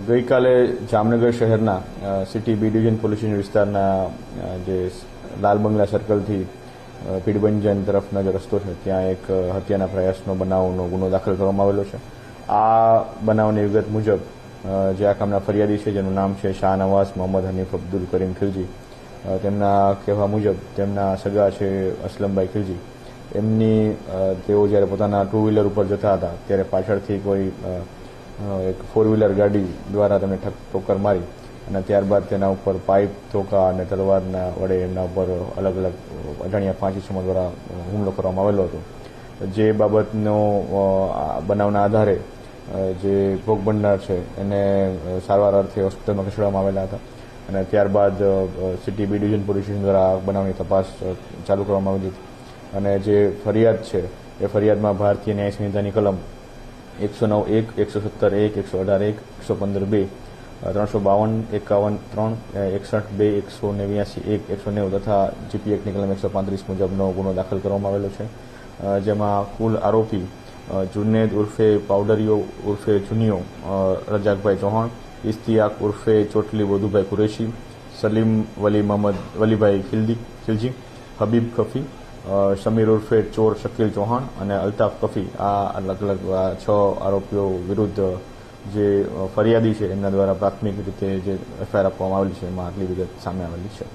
ગઈકાલે જામનગર શહેરના city B division police station વિસ્તારના જે લાલ બંગલા સર્કલથી પીડબંજન તરફનો જે રસ્તો છે ત્યાં એક હત્યાના પ્રયાસનો બનાવનો ગુનો દાખલ કરવામાં આવેલો છે। આ બનાવની વિગત મુજબ જે આ કામના ફરિયાદી છે જેનું નામ છે શાહનવાઝ મોહમ્મદ હનીફ અબ્દુલ કરીમ ખિલજી, તેમના કહેવા મુજબ તેમના સગા છે અસલમભાઈ ખિલજી, એમની તેઓ જ્યારે પોતાના ટુ વ્હીલર ઉપર જતા હતા ત્યારે પાછળથી કોઈ એક ફોર વ્હીલર ગાડી દ્વારા તેમને ઠોકર મારી અને ત્યારબાદ તેના ઉપર પાઇપ, ધોકા અને તલવારના વડે એમના ઉપર અલગ અલગ અજાણ્યા 5 ઇસમો દ્વારા હુમલો કરવામાં આવેલો હતો। જે બાબતનો બનાવના આધારે જે ભોગ બનનાર છે એને સારવાર અર્થે હોસ્પિટલમાં ખસેડવામાં આવેલા હતા અને ત્યારબાદ city B division police station દ્વારા બનાવની તપાસ ચાલુ કરવામાં આવી હતી અને જે ફરિયાદ છે એ ફરિયાદમાં ભારતીય ન્યાય સંહિતાની કલમ 109(1), 117(1), 118(1), 115(2), 352, 51(3), 61(2), 189(1), 190 તથા જીપી એક્ટની કલમ 135 મુજબનો ગુનો દાખલ કરવામાં આવેલો છે। જેમાં કુલ આરોપી જુનેદ ઉર્ફે પાવડરિયો ઉર્ફે જુનિયો રજાકભાઈ ચૌહાણ, ઇશ્તિયાક ઉર્ફે ચોટલી વધુભાઈ કુરેશી, સલીમ વલીભાઈ ખિલજી, હબીબ કફી, સમીર ઉર્ફે ચોર શકીલ ચૌહાણ અને અલ્તાફ કફી, આ અલગ અલગ 6 આરોપીઓ વિરુદ્ધ જે ફરિયાદી છે એમના દ્વારા પ્રાથમિક રીતે જે એફઆઈઆર આપવામાં આવેલી છે એમાં આટલી વિગત સામે આવેલી છે।